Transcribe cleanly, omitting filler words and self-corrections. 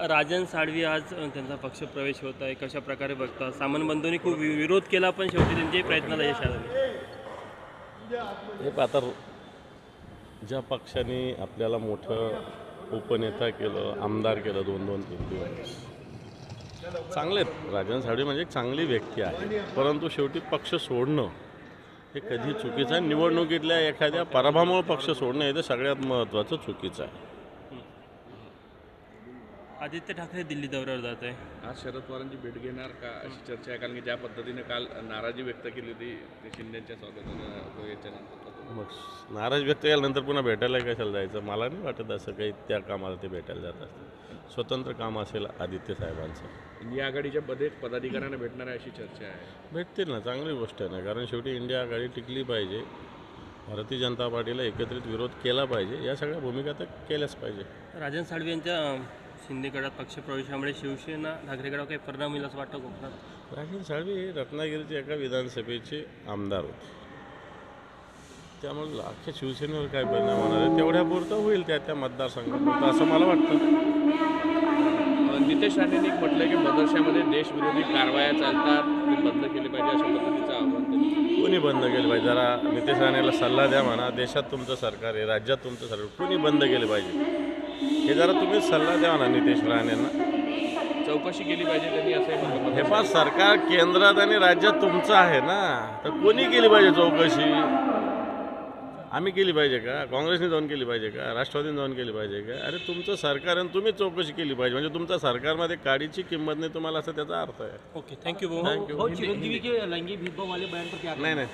राजन साळवी आज त्यांचा पक्ष प्रवेश होत आहे, कशा प्रकारे बघता? सामंत बंधूंनी खूप विरोध केला, पण शेवटी त्यांच्याही प्रयत्नाला यश आलं. हे आता ज्या पक्षाने आपल्याला मोठं उपनेता केलं, आमदार केलं 2-2, 3-3 वेळेस, चांगले राजन साळवी म्हणजे एक चांगली व्यक्ती आहे, परंतु शेवटी पक्ष सोडणं हे कधी चुकीचं आहे. निवडणुकीतल्या एखाद्या पराभवामुळे पक्ष सोडणं हे तर सगळ्यात महत्त्वाचं चुकीचं आहे. आदित्य ठाकरे दिल्ली दौऱ्यावर जात आहे. आज शरद पवारांची भेट घेणार का अशी चर्चा आहे, कारण की ज्या पद्धतीने काल नाराजी व्यक्त केली होती ते शिंदेच्या स्वागतानं याच्यानंतर. मग नाराज व्यक्त केल्यानंतर पुन्हा भेटायला कशाला जायचं? मला नाही वाटत असं काही त्या कामाला ते भेटायला जात असतील. स्वतंत्र काम असेल आदित्य साहेबांचं. इंडिया आघाडीच्या पदाधिकाऱ्यांना भेटणार आहे अशी चर्चा आहे. भेटतील ना, चांगली गोष्ट आहे ना, कारण शेवटी इंडिया आघाडी टिकली पाहिजे, भारतीय जनता पार्टीला एकत्रित विरोध केला पाहिजे, या सगळ्या भूमिका तर केल्याच पाहिजे. राजन साळवी यांच्या शिंदेगडात पक्षप्रवेशामुळे शिवसेना ठाकरेगडावर काही परिणाम होईल असं वाटतं कोकणात? राजन साळवी हे रत्नागिरीचे एका विधानसभेचे आमदार होते, त्यामुळे अख्ख्या शिवसेनेवर काय परिणाम होणार आहे तेवढ्यापुरतं होईल त्या मतदारसंघापुरतं असं मला वाटतं. नितेश राणेंनी म्हटलं की मदरशामध्ये देशविरोधी कारवाया चालतात, ते बंद केले पाहिजे अशा पद्धतीचं आव्हान त्यांनी. कोणी बंद केलं पाहिजे? जरा नितेश राणेला सल्ला द्या म्हणा. देशात तुमचं सरकार आहे, राज्यात तुमचं सरकार, कोणी बंद केले पाहिजे हे जरा तुम्ही सल्ला द्या म्हणा नितेश राणेंना. चौकशी केली पाहिजे त्यांनी असं म्हटलं. हे पाच सरकार केंद्रात आणि राज्यात तुमचं आहे ना, तर कोणी केली पाहिजे चौकशी? आम्ही केली पाहिजे का? काँग्रेसने जाऊन केली पाहिजे का? राष्ट्रवादीने जाऊन केली पाहिजे का? अरे तुमचं सरकार आहे, तुम्ही चौकशी केली पाहिजे, म्हणजे तुमच्या सरकारमध्ये काडीची किंमत नाही तुम्हाला, असं त्याचा अर्थ आहे. ओके, थँक्यू भाऊ. थँक्यू. चिरंजीवी के लैंगिक भेदभाव वाले बयान पर क्या? नाही.